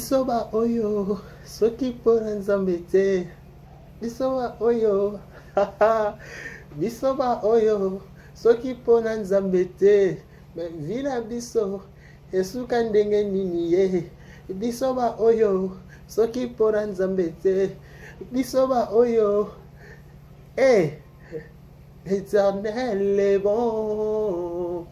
Bisoba oyo, soki pona nzambe te. Bisoba oyo, haha. Bisoba oyo, soki pona nzambe te. Vina biso, esuka ndenge nini ye. Bisoba oyo, soki pona nzambe te. Bisoba oyo, eh, l'Éternel est bon.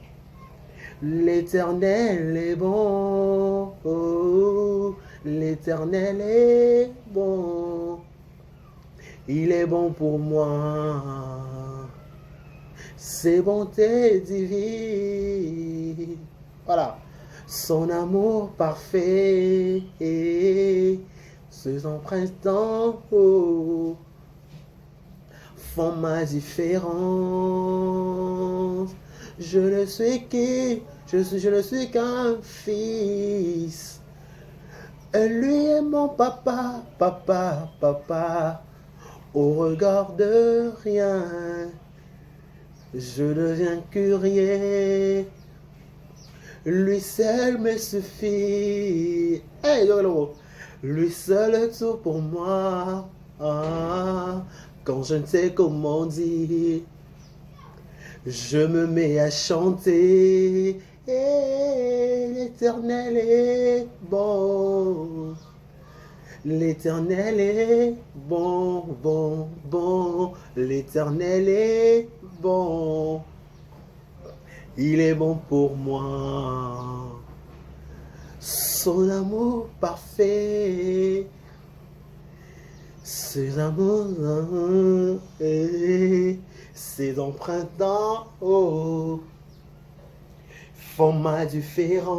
L'Éternel est bon, oh, l'Éternel est bon, il est bon pour moi, ses bontés divines, voilà, son amour parfait, ses emprunts oh, font ma différence. Je ne suis qu'un fils. Et lui est mon papa, papa, papa. Au regard de rien, je deviens curieux. Lui seul me suffit. Hey, lui seul est tout pour moi. Ah, quand je ne sais comment dire, je me mets à chanter. Et l'Éternel est bon. L'Éternel est bon, bon, bon. L'Éternel est bon. Il est bon pour moi. Son amour parfait. Ses amours. Ses emprunts oh, font ma différence.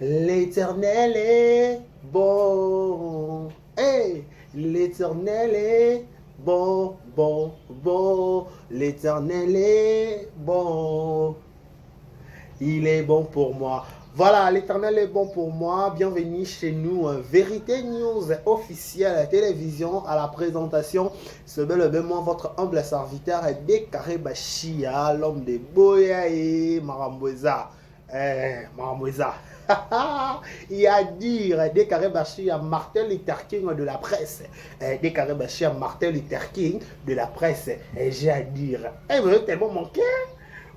L'Éternel est bon. Hey, l'Éternel est bon, bon, bon. L'Éternel est bon. Il est bon pour moi. Voilà, l'Éternel est bon pour moi. Bienvenue chez nous. Vérité News officielle à la télévision à la présentation. Ce bel moi, votre humble serviteur Décaré Bachia, l'homme de Boya et Marambouza. Marambouza. Il y a à dire Décaré Bachia, Martin Luther King de la presse. Décaré Bachia, Martin Luther King de la presse. J'ai à dire. Vous avez tellement manqué.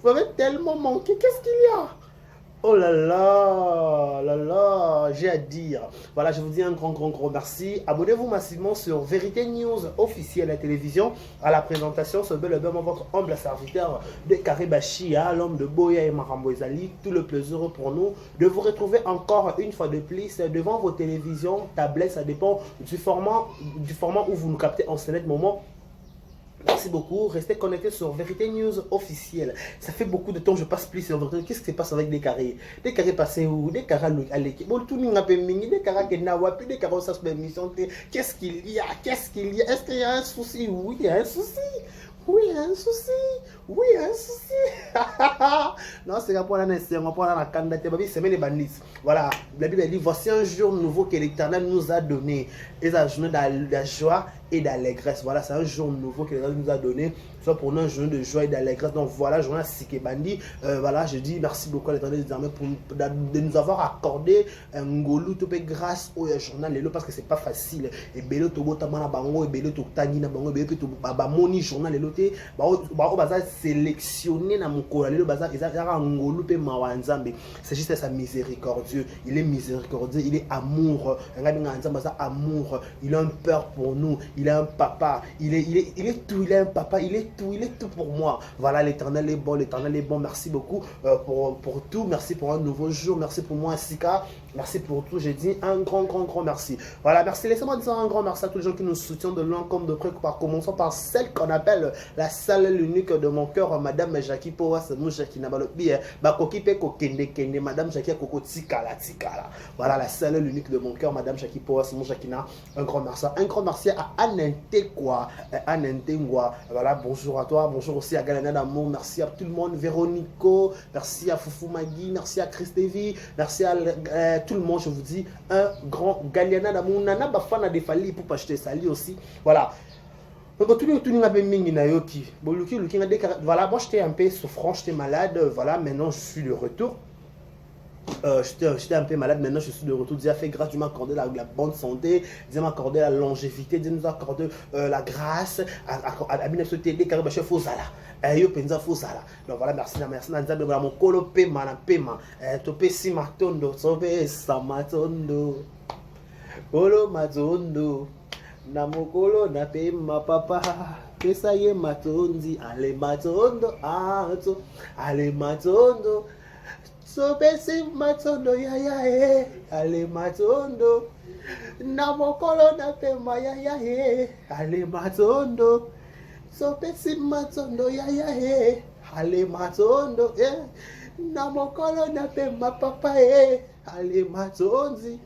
Vous avez tellement manqué. Qu'est-ce qu'il y a? Oh là là, j'ai à dire. Voilà, je vous dis un grand merci. Abonnez-vous massivement sur Vérité News officielle à la télévision. À la présentation, ce bel votre humble serviteur de Karibachia, l'homme de Boya et Marambo Ezali. Tout le plaisir pour nous de vous retrouver encore une fois de plus devant vos télévisions, tablettes, ça dépend du format où vous nous captez en ce moment. Merci beaucoup. Restez connectés sur Vérité News officielle. Ça fait beaucoup de temps que je passe plus sur Vérité. Qu'est-ce qui se passe avec des carrés? Des carrés passés où? Des carrés à l'équipe. Bon, tout le monde a peu mingi. Des carrés qui n'ont pas des carrés sur cette mission. Qu'est-ce qu'il y a? Qu'est-ce qu'il y a? Est-ce qu'il y a un souci? Oui, il y a un souci. Oui, il y a un souci. Oui, il y a un souci. Non, c'est pour la nation, pour la candidature. C'est les bandits. Voilà. La Bible dit voici un jour nouveau que l'Éternel nous a donné. Et la journée de joie et d'allégresse. Voilà, c'est un jour nouveau que l'Éternel nous a donné. Soit pour nous un jour de joie et d'allégresse. Donc voilà, journée Sike Bandi. Voilà, je dis merci beaucoup à l'Éternel désormais de nous avoir accordé un ngolu topé grâce au journal Lelo parce que c'est pas facile. Et Belo Tobo Tamana Bango et Belo Toktangi na Bango et Belo Babamoni journal Lelo te. Bao baza sélectionné na Moukola Lelo baza Ezara ngolu pe Mawanzambe. C'est juste sa miséricordieux. Il est miséricordieux, il est amour. Amour. Il a un père pour nous. Il est un papa. Il est tout. Il est un papa. Il est tout pour moi. Voilà, l'Éternel est bon. L'Éternel est bon. Merci beaucoup pour tout. Merci pour un nouveau jour. Merci pour moi, Sika. Merci pour tout. J'ai dit un grand merci. Voilà, merci. Laissez-moi dire un grand merci à tous les gens qui nous soutiennent de loin comme de près, commençant par celle qu'on appelle la salle l'unique de mon cœur, Madame Jackie Powas, Mouchaki Nabalobi, Bakoki Peko Kende, Madame Jackie Koko Tikala. Voilà, la salle l'unique de mon cœur, Madame Jackie Powas, Mouchakina. Un grand merci à Anente quoi. Voilà, bonjour à toi. Bonjour aussi à Galena d'amour. Merci à tout le monde. Véronico. Merci à Foufou Magui. Merci à Christévi. Merci à tout le monde. Je vous dis un grand Galena d'amour. Nana Bafana Defali pour pas acheter Sali aussi. Voilà. Donc, tout le monde a voilà, moi j'étais un peu souffrant, j'étais malade. Voilà, maintenant je suis de retour. J'étais un peu malade, maintenant je suis de retour. Dieu a fait grâce, Dieu m'a accordé la bonne santé, Dieu m'a accordé la longévité, Dieu nous a accordé la grâce. À 1900 car je faux là. Yo penza faux là. Donc voilà, merci Nzambe voilà mon kolo pema na pema. Topé si matondo, topé sa matondo. Kolo matondo. Na mokolo na pema papa. Pesa ye matondi, ale matondo, ale matondo. So besi matondo ya ale matondo na mokolo na pema ya ale matondo so besi matondo ya ale matondo na mokolo na pema papa ale matondi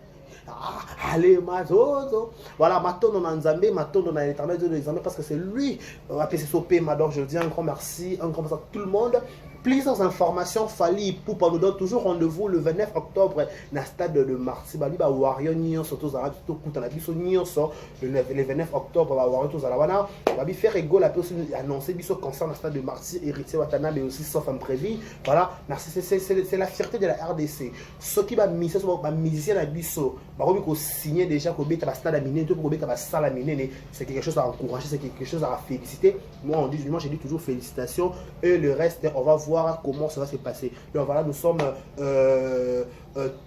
allez matondo voilà matondo na Nzambe matondo na l'éternel Dieu de Nzambe parce que c'est lui appelé Sopé Mador. Je dis un grand merci un grand merci à tout le monde. Plusieurs informations Fally Ipupa nous donne toujours rendez-vous le 29 octobre na stade de Marseille bali ba Warrior Nyon surtout za tout kuta na biso nyonso le 29 octobre ba Warrior tous za la wana ba bi faire rigole a aussi annoncer biso concert na stade de Marseille héritier Watana mais aussi sauf imprévu. Voilà, merci, c'est la fierté de la RDC. Ce qui va miser ba musicien na biso ba ko ko signer déjà ko beta ba stade à miner tout ko beta ba salle à miner, c'est quelque chose à encourager, c'est quelque chose à féliciter. Moi j'ai dit toujours félicitations et le reste on va voir comment ça va se passer. Donc voilà, nous sommes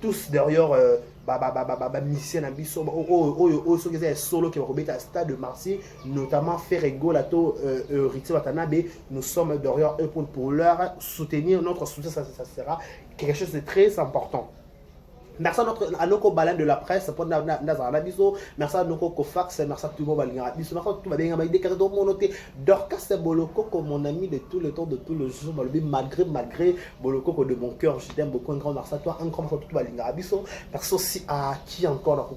tous derrière musicien ambition ceux qui sont solo qui vont remettre à stade de Marseille, notamment Ferrego Lato Ritzi Watanabe. Nous sommes derrière eux pour leur soutenir. Notre soutien ça sera quelque chose de très important. Merci à nos balades de la presse pour Nazarabiso. Merci à nos Kofax. Merci à tout le monde. Merci à tout le monde. Dorcas Boloko, mon ami de tout le temps, de tout le jour. Malgré Boloko de mon cœur, je t'aime beaucoup. Un grand merci à toi. Un grand merci à tout le monde. Merci aussi à qui encore.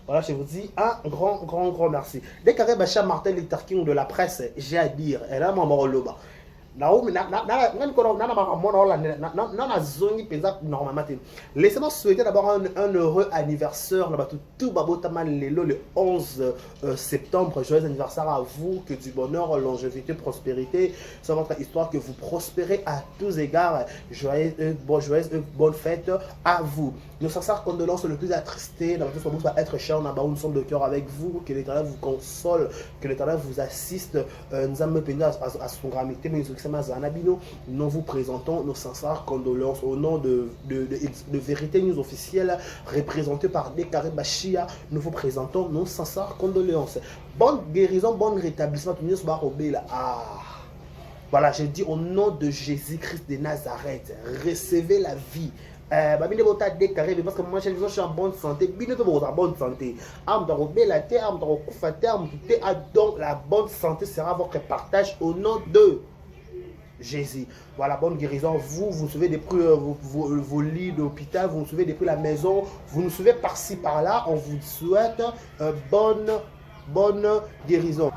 Voilà, je vous dis un grand merci. Dès qu'arrive Bacha Martin Luther King de la presse, j'ai à dire. Elle a mon loba. Laissez-moi souhaiter d'abord un heureux anniversaire le 11 septembre. Joyeux anniversaire à vous, que du bonheur, longévité, prospérité sur votre histoire, que vous prospérez à tous égards. Joyeuse bonne fête à vous. Nos sincères condoléances le plus attristés, notre va être cher, nous sommes de cœur avec vous, que l'Éternel vous console, que l'Éternel vous assiste. Nous avons péné à son gravité, mais nous vous présentons nos sincères condoléances au nom de Vérité News officielle représentée par Décaré Bachia. Nous vous présentons nos sincères condoléances. Bonne guérison, bon rétablissement. Voilà, je dis au nom de Jésus-Christ de Nazareth, recevez la vie. Parce que moi je suis en bonne santé, en bonne santé. Donc la bonne santé sera votre partage au nom de Jésus. Voilà, bonne guérison. Vous suivez depuis vos lits d'hôpital, vous nous suivez depuis la maison, vous nous suivez par-ci par-là. On vous souhaite bonne guérison.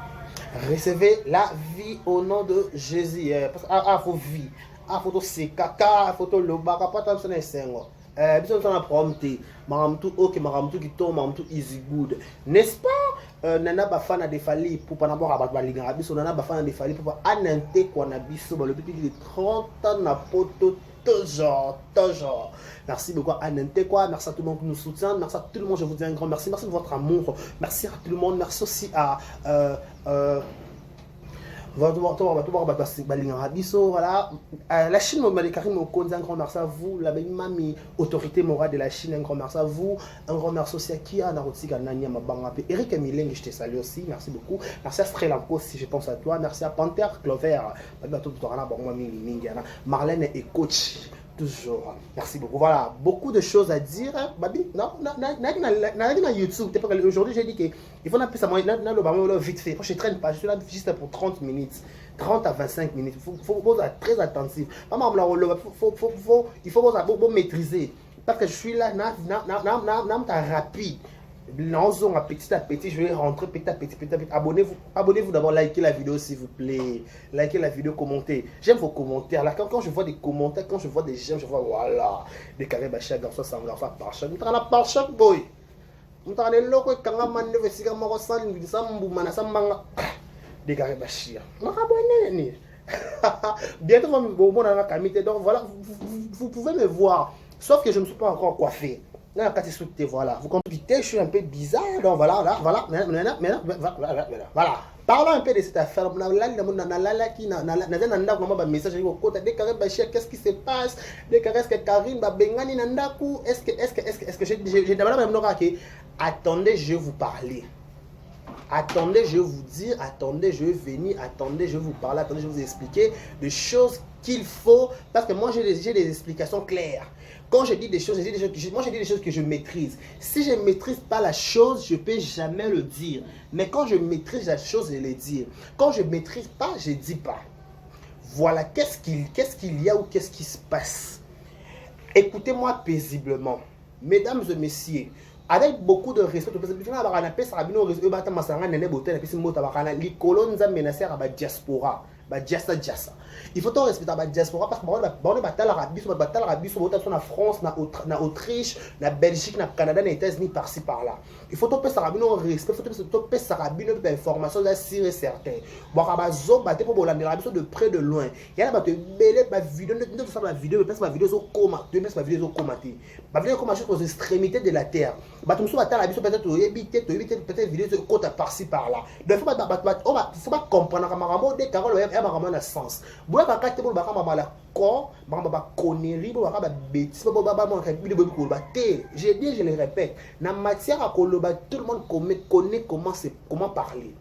Recevez la vie au nom de Jésus. Vos vie. Photo c'est caca, photo le baka pas tant ça sengo. Bisous on a prompté. Maramtu ok, maramtu qui tombe, maramtu easy good. N'est-ce pas? Nana bafana de Fally pour pas n'avoir abattre balinga. Bisous nana bafana de Fally pour pas anante quoi na bisous le depuis de 30 ans na poto toujours. Merci beaucoup à Nente quoi. Merci à tout le monde qui nous soutient. Merci à tout le monde. Je vous dis un grand merci. Merci de votre amour. Merci à tout le monde. Merci aussi à voilà, la Chine, un grand merci à vous, la même autorité morale de la Chine, un grand merci à vous, un grand merci aussi à Kia, Eric Emileng, je te salue aussi, merci beaucoup, merci à Strelanko si je pense à toi, merci à Panther Clover, Marlène et coach. Toujours. Merci beaucoup. Voilà, beaucoup de choses à dire. YouTube. Aujourd'hui, j'ai dit qu'il faut appeler ça vite fait. Je ne traîne pas, je suis là juste pour 30 minutes. 30 à 25 minutes. Il faut être très attentif. Il faut maîtriser. Parce que je suis là, rapide. Petit à petit, je vais rentrer petit à petit. Abonnez-vous d'abord, likez la vidéo s'il vous plaît. Likez la vidéo, commentez. J'aime vos commentaires. Là, quand je vois des commentaires, quand je vois des j'aime, je vois voilà. Des carrés bachia, garçon, sans garçon, par chaque. Nous avons par chaque boy. Nous avons des locaux qui ont des carrés bachia. Bientôt, donc voilà, vous pouvez me voir. Sauf que je ne me suis pas encore coiffé. Voilà. Vous comprenez, je suis un peu bizarre. Donc voilà, voilà. Voilà. Parlons un peu de cette affaire. Qu'est-ce qui se passe? Est-ce que Karine Bengani Nandaku? Est-ce que j'ai d'abord même attendez, je vais vous parler. Attendez, je vais vous dire, attendez, je vais venir, attendez, je vais vous parler, attendez, je vais vous expliquer des choses qu'il faut, parce que moi j'ai des explications claires. Quand je dis des choses, moi je dis des choses que je maîtrise. Si je ne maîtrise pas la chose, je ne peux jamais le dire. Mais quand je maîtrise la chose, je le dis. Quand je ne maîtrise pas, je ne dis pas. Voilà, qu'est-ce qu'il y a ou qu'est-ce qui se passe? Écoutez-moi paisiblement. Mesdames et messieurs, avec beaucoup de respect, il faut respecter la diaspora parce que en France, en Autriche, en Belgique, en Canada, en États-Unis, par-ci par-là. Il faut respect, il faut information sûre et certaine. De près de loin. Il y a des vidéos, aux extrémités de la terre. Peut-être vidéo par-ci par-là. Il faut pas comprendre que sens. J'ai dit, je le répète, dans matière à Koloba, tout le monde connaît comment parler.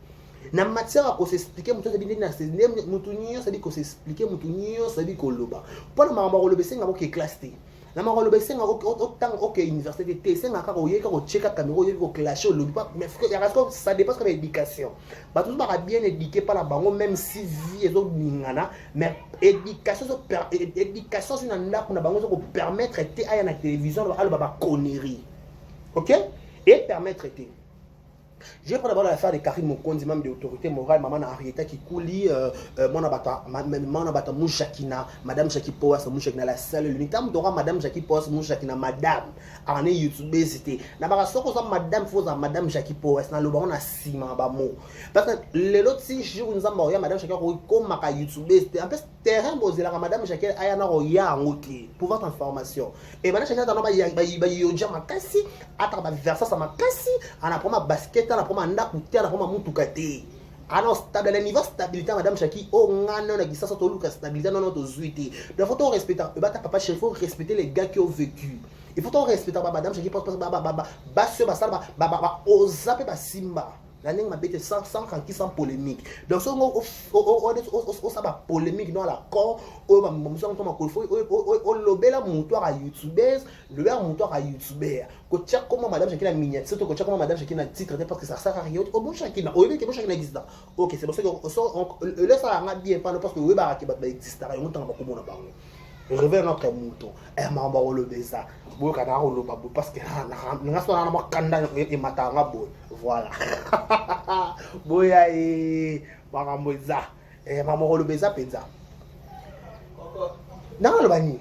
Dans matière à s'expliquer, ça dit qu'on s'expliquer, ça dit Koloba. Pour le moment, le bessin qui est classé. Na marolo beseng autant OK université T c'est ngaka ko yeka ko check caméra yeka ko clasher le pas mais frère ça dépasse comme éducation ba tous ba bien éduqué par la bango même si vie ezo ningana mais éducation c'est une anda pour na bango ko permettre té aya na télévision ba connerie. OK et permettre té. Je vais prendre d'abord l'affaire de Karim Mokondi, même de l'autorité morale, maman Arieta qui couli, mon abata Mouchakina, madame Jackie Poas, Mouchakina, la salle, l'unité, madame Jackie Poas, Mouchakina, madame, en YouTube, c'était. N'abara soko ça, madame, faut ça, madame Jackie Poas, dans le baron à Sima, bamo. Parce que les autres, si je vous en madame Jackie, comme ma YouTube, c'était un peu terrain, posé là, madame Jackie, ayana roya en route, pour votre information. Et madame Jackie, dans le yoja makasi, à travers versa, ça makasi, en apprenant ma basket. La première ndakoutia la première mutukate alors stable le niveau stabilité madame Chaki oh ngano na kisa soto luka stabilité non to zuité donc faut respecter papa chef faut respecter les gars qui ont vécu il faut respecter madame Chaki parce ba ozape ba simba la ligne m'a bête sans polémique donc ça va polémique dans la corps lobela montoire à youtubeurs le leur montoire à youtubeurs que comment madame Jackie la miniature surtout que comment madame Jackie la titre parce que ça sert à rien au bon Jackie na que bon Jackie existe OK c'est pour ça que le ça va bien pas parce que oui ba qui va exister il y a longtemps ba ko na ba réveille notre mouton et mamba le beza bo kana lo ba parce que nga so na makanda e matanga boy voilà boya e bakamboza e mama le beza penza na lo bani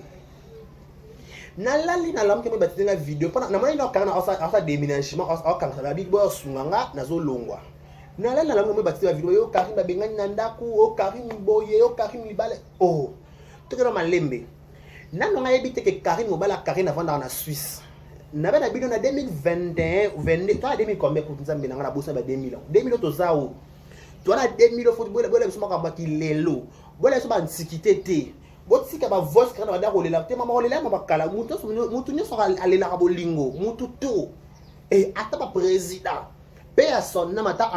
na lali na lam ke me batitenga video pana na mona ina kana asa déménagement asa kana la big boss nganga na zo longwa na lali na lam ke me batitenga video yo Karim Bengani na ndaku o Karim boye yo Karim libale oh tukero malembe nano nga yebite ke Karim Mobala Karim avant dans la Suisse na bena bino na 2021 ou 22 toi 2000 combien pour nzambe na ngana bosa ba 2000 to zao toi na 2000 football bola biso makamba ki lelo bola so ba nsikite te botika ba voice kana ba da rolela te mama rolela mama kala mutu nyo so alela ka bolingo mutu to et ata ba président personne na mata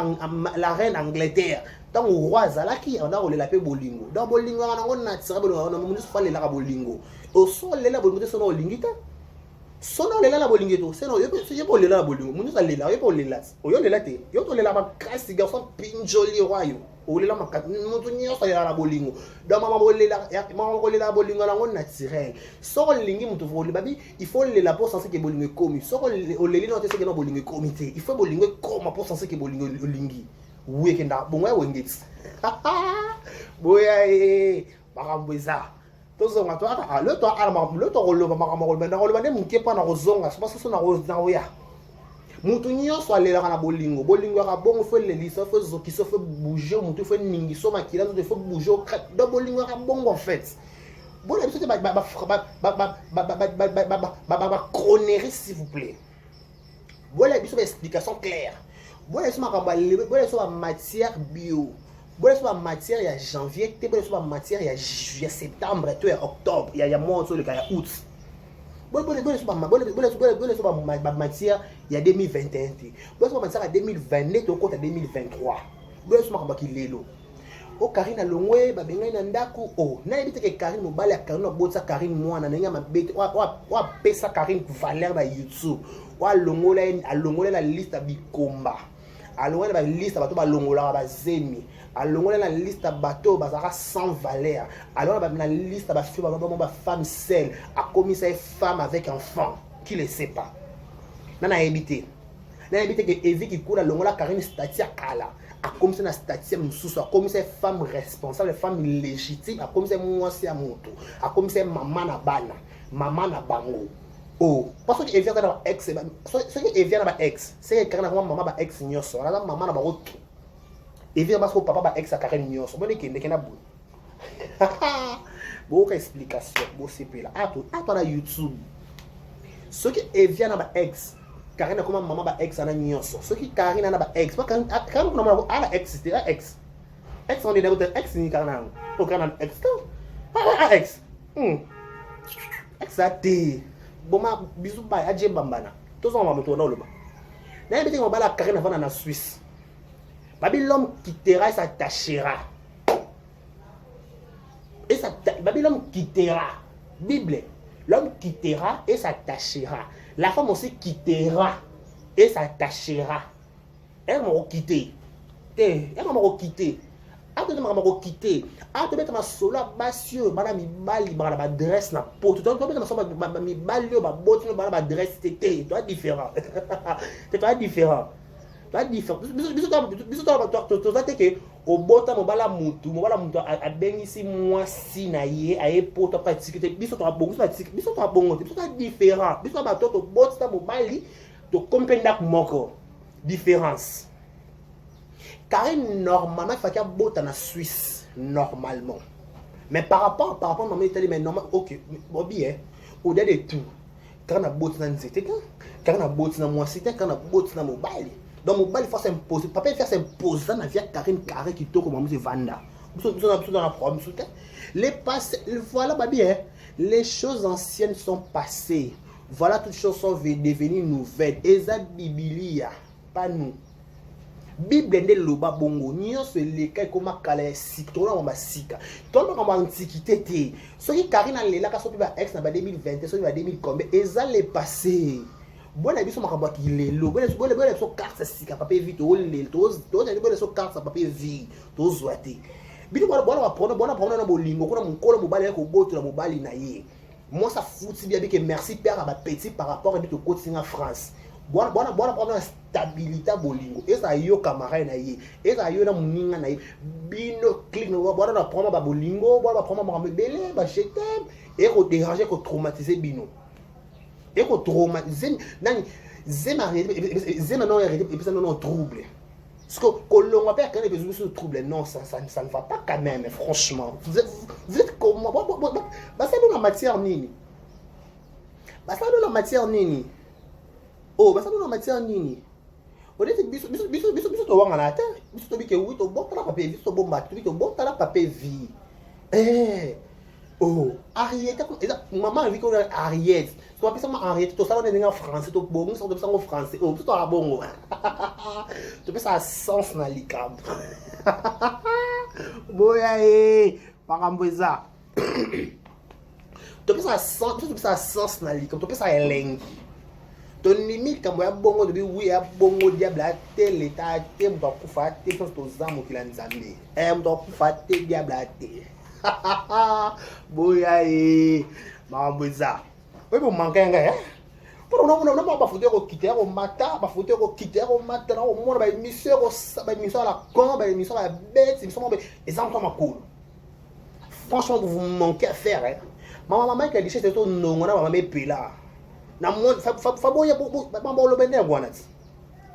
la reine Angleterre tant au roi Zalaki on a rolela pe bolingo dans bolingo na ngona tsira bolingo na mutu fa lela ka bolingo o so lela bolingo so no lingita sono lela la bolingo c'est non je pas lela la bolingo mutu sa lela yo pas lela o yo lela te yo to lela ma kasi garçon pinjoli royo o lela ma mutu nyo so lela la bolingo dans mama bolela ya mama bolela bolingo na ngona naturel so lingi mutu fo babi il faut lela pour senser que bolingo komi so o lela no te se que no bolingo comité il faut bolingo comme pour senser que bolingo lingi weekenda bongwe wengeti boya e bakamboza tozonga to ata le to ala le to roloba makamolo bana roloba ne muke pa na kozonga so parce que na oya Moutounio soit les la bolingo. Bolingo a bon, faut les lisser, faut zoki, faut bouger, moutou, faut ningi, so makila, faut bouger, donc bolingo a bon en fait. Bon, la chose chronérie s'il vous plaît. Bon, la chose explication claire. Bon, la chose matière bio. Bon, la chose matière il y a janvier, bon, la chose matière il y a juillet, septembre, et octobre, il y a mois sur le cas, il y a août. Bon, matière il y a 2021. Bon, la matière à 2022, au compte à 2023. Bon, la chose qui est l'eau. O Karine alongwe babenga na ndaku o na ebite ke Karine mobali ya Karine botsa Karine mwana na nyama bete wa pesa Karine valeur na YouTube wa alongola la liste bikomba alongola la liste bato balongola ba zemi alongola la liste bato bazaka sans valeur alongola la liste ba femme seule a commis sa femme avec enfant qui le sait pas na ebite que Evi qui coule longola Karine statia kala a comme ça na statia mususu a comme ça femme responsable femme légitime a comme ça mwasi ya moto a comme ça maman na bana maman na bango oh parce que Evi na ex ce que Evi na ba ex c'est que Karine na maman ba ex nyoso na maman na ba autre Evi parce que papa ba ex a Karine nyoso bon que na bon beaucoup explication bon c'est là à na YouTube ce que Evi na ba ex Karine a comment maman ba ex ana nyonso ce qui Karine na ba ex pas quand on a ex c'était ex on est d'abord ex ni Karine au Karine ex ex exact bon ma bisou ba adje bambana tous on va mettre dans le bas na bité on ba la Karine avant na Suisse babi l'homme quittera et s'attachera et ça babi l'homme quittera Bible l'homme quittera et s'attachera. La femme aussi quittera et s'attachera. Elle m'a quitté. Elle m'a quitté. Après, elle m'a quitté. Après, elle m'a solo bassieux. Madame, il bali, madame, adresse na peau. Tout le temps, elle m'a bali, madame, adresse. C'était toi différent. C'est toi différent. Toi différent. Tu au bota mobala mutu a bengisi mwasi na ye a epota pratique biso to bongo pratique biso to bongo biso to différent biso ba to bota mobali to comprendre moko différence Karine normalement il faut qu'il bota na Suisse normalement mais par rapport maman Italie mais normal OK bon bien au-delà de tout quand na bota na nzete quand na bota na mwasi quand na bota na mobali. Donc, mon bal, il faut s'imposer. Papa, il faut s'imposer dans la vie à Karine Carré qui tourne comme Vanda. Les passés, voilà, bien. Les choses anciennes sont passées. Voilà, toutes choses sont devenues nouvelles. Eza Biblia, pas nous. Bible est le bas bongo. Nyon se les cas comme Kale Sik. Toi, on va Sika. Toi, on va antiquité. Ce qui Karine a là, quand on va ex, on va 2020, on va 2000 combien. Eza les passés. Bon avis sur ma cabane qui est l'eau. Bon sur carte si capable vite au lait. Tous les sur carte ça papier vie. Tous zoaté. Bino bon prendre na bolingo. Kuna mon colo mobile ko boto na mobile na ye. Moi ça fout si bien que merci père à ma petit par rapport à bito coaching en France. Bon prendre stabilité bolingo. Et ça yo camarade na ye. Et ça yo na muninga na ye. Bino clic no bon na prendre ba bolingo. Bon prendre ma belé ba jeter et ko déranger ko traumatiser bino. Et qu'on traumatise, zema non arrêté et puis ça non trouble. Parce que l'on va faire quand les besoins trouble, non ça ne va pas quand même franchement. Vous êtes comment bah ça dans la matière nini. Bah ça dans la matière nini. Oh bah ça dans la matière nini. On dit biso to wanga la terre, biso to bi ke oui to bota la papier, biso to bomba, to bota la papier vie. Oh, Ariette, maman a vu qu'on a Ariette. Tu appelles ça Ariette, tu sais en français, tu bon, tu sais en français. Oh, tu as bon. Tu peux ça sens na likab. Boya paramboza. Tu peux ça sens na likab, tu peux ça elengi. Ton limite quand boya bongo de oui a bongo diable a tel état te mba kufa te to zamu kila nzambe. Mba kufa te diable a te. Boya mamboza. Oui bon manquer hein. Pour non pas foutre au quitter au matin, pas foutre au quitter au matin au monde ba émission à la con, ba émission à la bête, émission exemple ma cool. Franchement vous manquez à faire hein. Maman qui a dit c'est tout non on a maman pela. Na monde fa boya ba lo bende gwanati.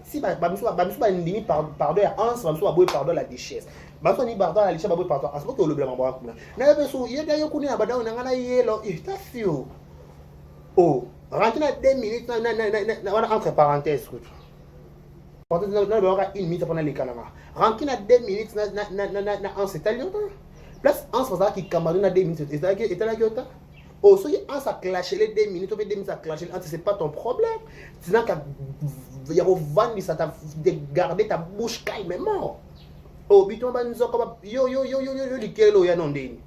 si ba ndimi pardon ya ans ba ba boy pardon la déchesse ba so ni pardon la déchesse ba boy pardon as ko le blama ba kuna na be so ye da yo kuni ba dawo na yelo ta fio oh rentre na 2 minutes na wana entre parenthèses quand on a une minute pendant les canards rentre na 2 minutes na ans c'est tellement place ans ça qui camarade na 2 minutes et ça est là qui oh, si on s'est clashé les 2 minutes, 2 minutes à clasher, c'est pas ton problème. Sinon, il y a un ça t'a gardé ta bouche carrément. Oh, biton ba nous comme yo, likelo ya non deni.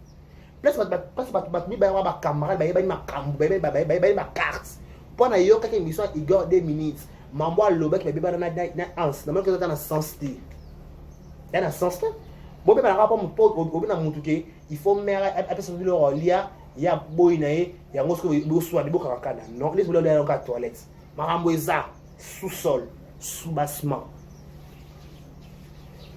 Place pas mi ba wa camarade, ba ma cambo, ba ma carte. Pendant yo quelques émission Igor 2 minutes. Mambo loba qui ba na ans, na que dans sens ti. Dans sens là. Bon ba rapport mon pote au na mutuke, il faut mère après son le lia. Il y a boy nae ya ngosko bo soir de boka kana non les boulons dans la toilette marambo eza sous-sol sous-bassement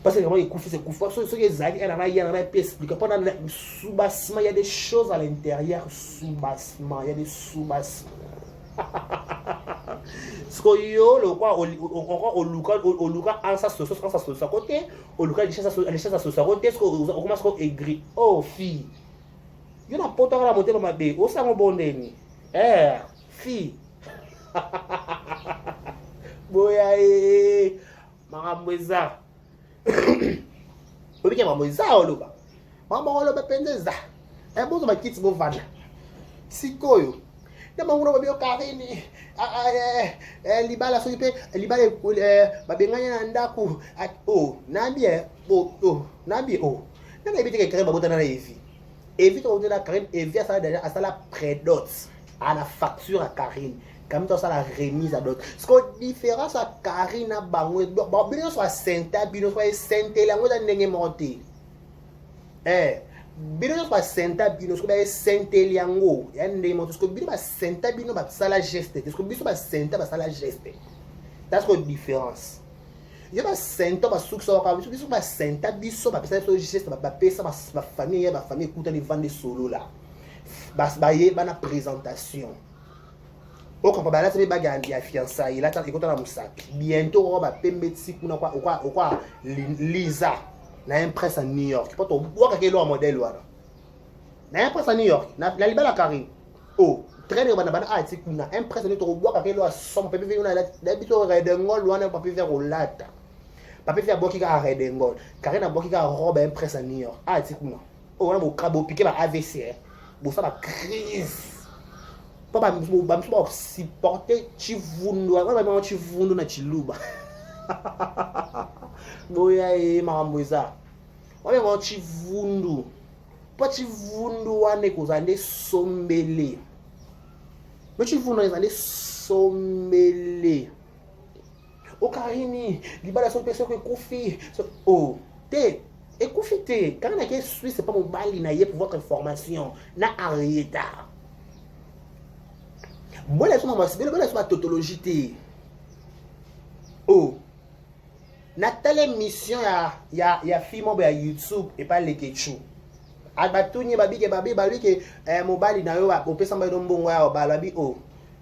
parce que vraiment il couffe c'est couffe ce que zaki elle a rien expliquer pendant sous-bassement il y a des choses à l'intérieur sous-bassement il y a des sous-bassements ce que yo le quoi au luka en ça ce côté au luka les choses à ce côté ce qu'on commence à aigri oh fille. Yo na poto la monter ma bé, o sa mo bondeni. Fi. Boya maramweza. Obike maramweza oloba. Oloba pendeza. Bozo ba kits bo vana. Sikoyo. Na manguno ba bio karini. Libala so yipe, libala babenganya na ndaku. Nambie, nambie Na ebite ke kare babota na evi. Évite de la Karine, évite à ça la prédote, à la facture à Karine, comme ça la remise à d'autres. Ce qu'on différence à Karine à Bangou, bon, bien soit Senta, bien soit Senta, la mode n'est monté. Bien soit Senta, bien soit Senta, liango, y a des montés. Ce que bien soit Senta, bien soit ça la geste. Ce que bien soit Senta, ça la geste. C'est la différence. Il y a senta ba succès ba biso ba senta biso ba pesa so geste ba pesa ba famille écoute les vendre solo là ba ye ba na présentation au quand ba là c'est ba gandi ya fiançailles là tant écoute na musaki bientôt ba pembe tsiku na quoi Lisa na impresse à New York pas to boka ke lo modèle wana na impresse à New York na libala Karine oh traîner bana tsiku na impresse ni to boka ke lo somme pe pe na la bito redengol wana pa pe vers au lata. Papa fait boki ka redengol Karine boki ka robe impresse à New York tikuna on a bo piquer ba AVC bo ça ba crise papa ba supporter chivundu ba chivundu na chiluba boya maramboza on va chivundu pas chivundu wane kozande sombele mais chivundu kozande sombele o Karini, libala son personne que koufi. Oh, te, et koufi te. Quand on a que Suisse, c'est pas mon bali naïe pour votre information. Na arrêta. Bon, laisse-moi tautologie te. Oh, na telle émission ya film à YouTube et pas les ketchou. Abatuni babi que mon bali na yo o pesa mba mbongo ya balabi oh.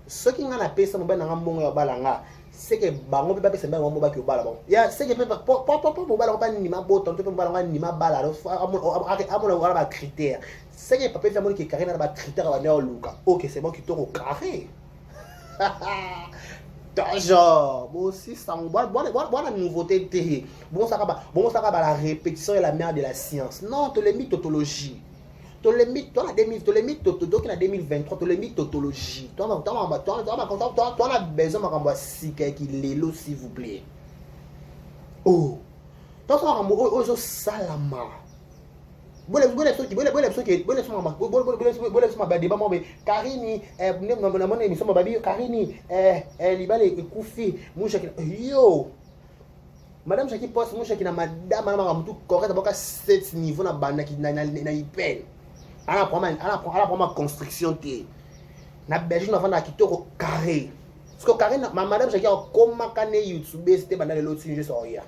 Ce qui ngana pesa mba na mbongo ya balanga. C'est que bango peut pas se mettre en mobile que bala bon ya c'est que pas mobile pas ni ma boton tu peux pas ni ma bala amon ba critère c'est que papa faire mon qui carré na ba critère ba na luka OK c'est bon qui tourne au carré genre bon aussi ça bon la nouveauté té bon ça va la répétition est la mère de la science non te les tautologie. Tu les mythes, toi la 2023, tu les mythes tautologie. Toi la besoin de m'envoyer si qui l'élo s'il vous plaît. Oh, toi ça m'envoie au salama. Karini, émission Karini, libale koufi, yo. Madame Jackie poste mon qui na madame madame tout correct d'abord 7 niveau na banda qui na hyper. Ala prend construction té. Na Belgique na vendre kitoko carré. Parce que carré ma madame Jackie a comme kané YouTube c'était banda le l'autre sujet sur hier.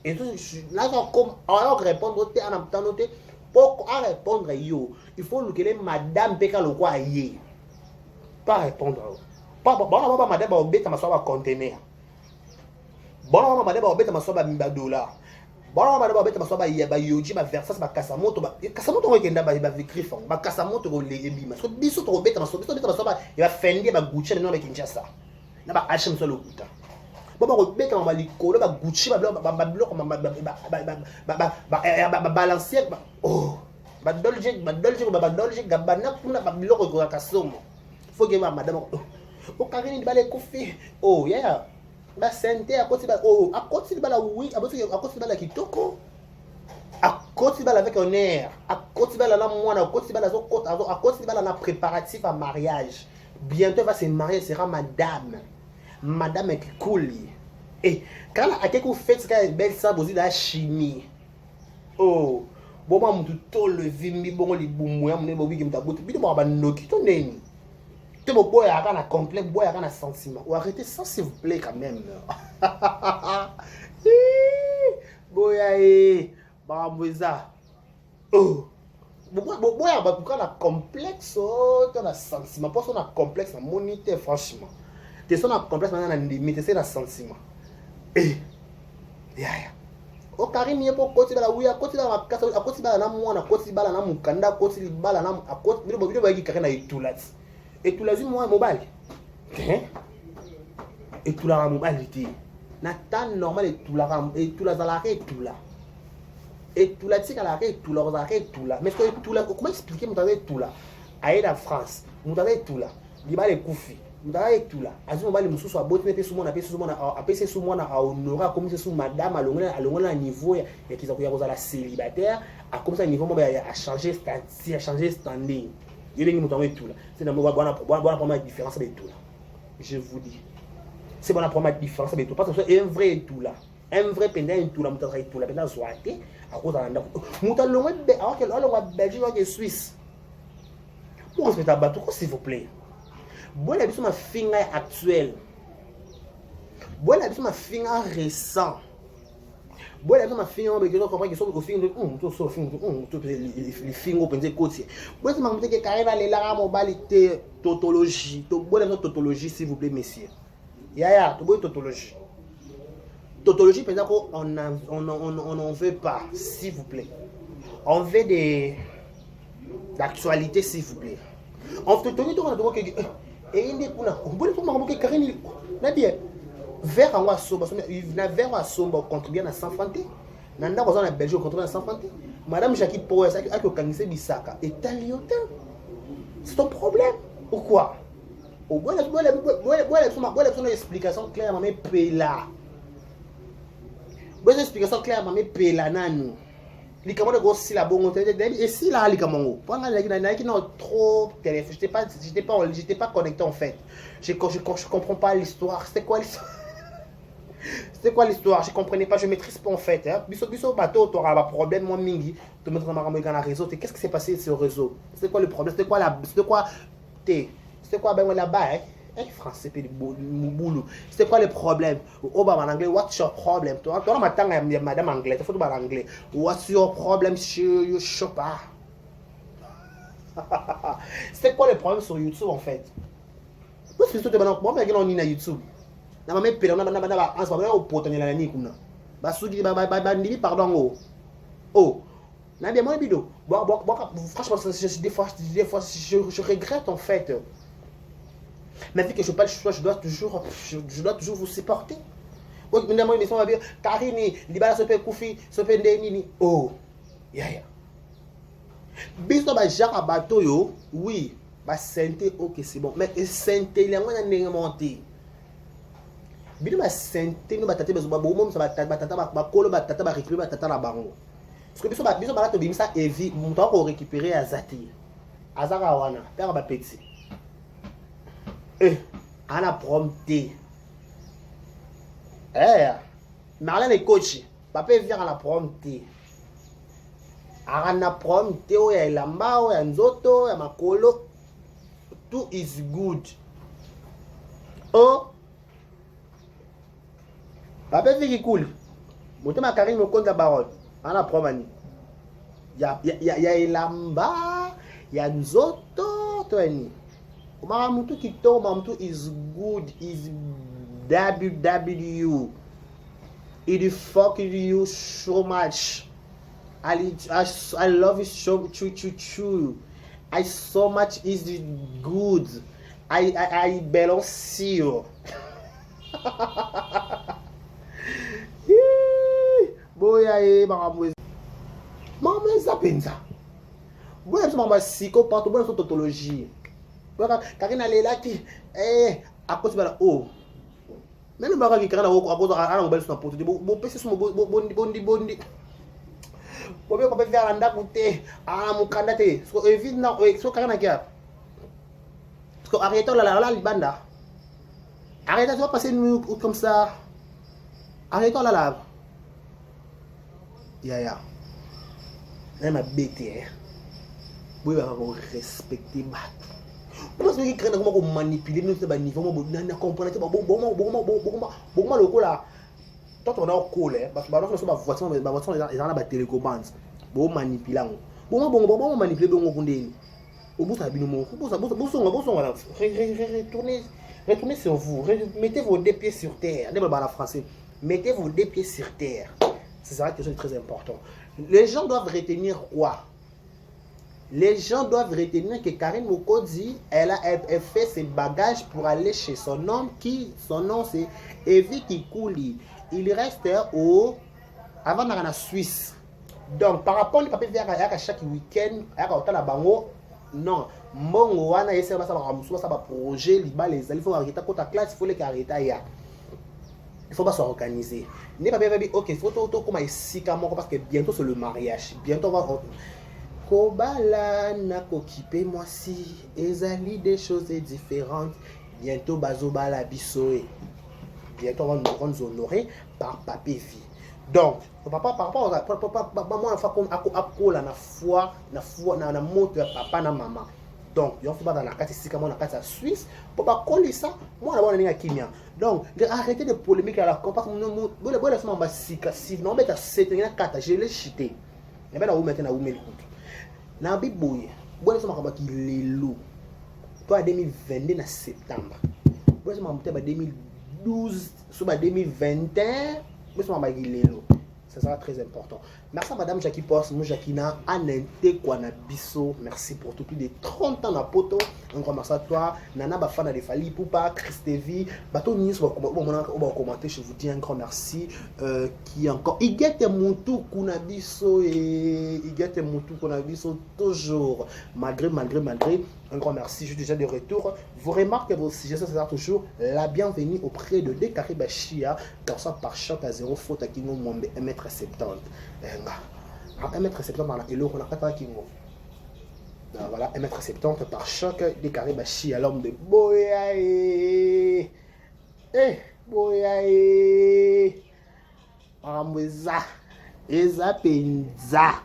Et tout là comme alors répondre té en temps noté pour répondre yo. Il faut que les madame peka le quoi yé. Pas répondre. Pas madame ba beta ma so ba conteneur. Bon, on va demander à ma soeur $1000. Bon, on va demander à ma soeur Yoji, ma Versace, ma Kasamoto, Kasamoto, on va écrire, ma Kasamoto, les bima. So, biso, tu vas ma soeur, il va fender ma Gucci, non, avec Kinshasa. N'a pas acheté sur le bouton. Bon, on va mettre ma licolo, ma Gucci, ma bloc, ma balancière, oh, ma Dolce, Gabbana, ma bloc, ma Kassomo. Faut que madame, oh, Karine, il va les couffer. Oh, yeah. Ba sente à côté de bala oui à côté de bala kitoko à côté de bala avec un air à côté de bala la moine à côté de bala à côté de bala la préparatif à mariage bientôt elle va se marier sera madame qui cool et quand à quelque fête ça belle ça vous la chimie oh bon moi tout le vimbi bon li boumouya mon bobi qui me taboute bi moi ba noki to neni. Tu me bois à un complexe, bois à un sentiment. Ou arrêtez ça s'il vous plaît quand même. Boya bambouza. Oh. Boya à un complexe, tu as un sentiment. Parce qu'on a un complexe à moniter franchement. Tu as un complexe maintenant à limite, c'est un sentiment. Eh. Ya. O Karim y pour côté de la oui à côté de la casa à côté de la moine à côté de la mukanda à côté de la à côté de la qui carré na tout là. Et tout la vie moi mobile et tout la mobilité Nathan normal et tout la zalare tout là et tout la tika la tout la zalare tout là mais tout là comment expliquer mon travail tout là ailleurs en France mon travail tout là liba les koufi mon travail tout là azu mobile musu so aboti mais sous mon appel sous mon appel sous mon à honorer comme c'est sous madame à longa niveau ya kiza ko ya célibataire à comme ça niveau moi a changer statut a changer standing. Il est tout là. C'est dans la différence avec tout là. Je vous dis. C'est bon la différence avec tout. Parce que c'est un vrai tout là. Un vrai pendant tout là. Moutarde tout là. Pendant soirée. À cause de la moutarde loin de. Alors que là on va Belgique ou Suisse. Pour respecter la bateau s'il vous plaît. Bon la ma finger actuelle. Bon la ma finger récent. Bon la ma finger mais je comprends que sont au finger les fingers au côté. Bon ma me que carré va les la mobilité tautologie. To bon la tautologie s'il vous plaît messieurs. Ya to bon tautologie. Tautologie pendant qu'on on veut pas s'il vous plaît. On veut des d'actualité s'il vous plaît. On te tenir tout on que et inde kuna. Bon pour ma que carré na bien. Vers en somba, na vers en somba contribuer à 100 francs. Nanda besoin na Belgique contribuer à 100 francs. Madame Jackie Power ça a que organiser bisaka et taliotin. C'est ton problème. Pourquoi? Au bout la explication claire mais pela. Bonne explication claire mais pela nanu. Les camarades de gros syllabes et si là les camarades pendant la qui n'ont trop téléphone j'étais pas connecté en fait. Je comprends pas l'histoire. C'était quoi l'histoire? C'est quoi l'histoire? Je comprenais pas, je maîtrise pas en fait. Biso bateau, tu auras un problème, moi mingi, tu mettre dans le réseau. Qu'est-ce qui s'est passé sur le réseau? C'est quoi le problème? C'était quoi ben là-bas français puis boulot. C'était quoi le problème? Oh bah en anglais, what's your problem? Toi maintenant madame anglais, il faut parler anglais. What's your problem? Je sais pas. C'est quoi le problème sur YouTube en fait? Moi c'est tout moi mais on est YouTube. Na mame pele na ba ansa ba opotanya la ni kuna ba sudi ba ndimi pardon oh na bien moi bido franchement des fois je regrette en fait mais vu que je pas le choix je dois toujours vous supporter oui mais moi ils sont bien Karine libala se peut koufi se peut ndeni oh ya biso ba jaka bato yo oui ba santé OK c'est bon mais santé il y a un ndenge monter bino ba santé no batata bezo ba bomo ça batata ba kolo batata ba récupérer batata na bango parce que biso ba to bimisa evi muto ko récupérer azati azaka wana père ba petit ana prompté Marlène coach papa vient à la prompté ana prompté o ya lamba o ya nzoto ya makolo tout is good oh papa fait qui cool monte ma Karine me compte la parole ana promani ya lamba ya nzoto toeni mama mtu kitoma mtu is good is ww Il dit fuck you so much. I love you so true. I so much is good. I belong to you. Boya makambo. Mama zapenza. Boya mama psychopathe, boya so tautologie. Boya kakina lela ki akosi bala oh. Même pas qui carrément à cause à belle son pote bon pèse son bondi bon bien qu'on peut faire anda côté à mon candidat so évite na so carrément qui a parce que arrêtons la libanda arrêtez de passer nous comme ça arrêtons la ya même ma bête oui va respecter bat. Parce que quelqu'un comment manipuler nous c'est niveau moi na comprendre bon le coup là toi on a au col parce que nous sommes voiture ils en a ba télécommande bon manipulant bon manipuler bon kundeni au bout ça bino mon bon retournez sur vous mettez vos deux pieds sur terre n'est pas la français mettez vos deux pieds sur terre c'est ça quelque chose de très important. Les gens doivent retenir quoi? Les gens doivent retenir que Karine Mokodi, elle fait ses bagages pour aller chez son homme son nom c'est Evi Kikouli. Il reste avant d'aller en Suisse. Donc par rapport au papier vers chaque week-end, à bango, non. Mbongo wana essaie de faire un projet, il faut arrêter ta classe, il faut les arrêter ya. Il faut pas s'organiser. N'est pas bien ok, il faut tout comme ici parce que bientôt c'est le mariage. Bientôt on va Kobala na kokipe moi si ezali des choses différentes. Bientôt bazobala bisoé. Bientôt on va nous honorer par papier vie. Donc papa par rapport à moi fa comme akola na foi na moto ya papa na maman. Donc il faut pas dans la carte ici comme on a carte à Suisse pour pas coller ça moi là on est à Kenya. Donc arrêtez de polémique à la parce que nous laisse-moi ba sika si non mais ta c'est une carte je l'ai chité. Et ben là où maintenant où met le coup. Na biboye bon ça m'a qui lelo toi 2022 na septembre bon ça m'a monté 2012 sur 2021 bon ça m'a qui lelo ça sera très important. Merci à madame Jackie Post moi Jacquina anente kwa na biso merci pour tout plus de 30 ans na poto un grand merci à toi nana ba fan de Fali Poupa Christevi bato news on va commenter je vous dis un grand merci qui encore Igete Muntu kuna biso et Igete Muntu kuna biso toujours malgré un grand merci je suis déjà de retour vous remarquez vos suggestions c'est toujours la bienvenue auprès de Dekariba Chia car ça par choc à 0 faute à Kingo Mombe 1m70 1m70 dans la élo on a pas Kingo. Voilà, 1m70 par choc des Karibashi à l'homme de Boyae. Boyae. Amweza. Eza penza.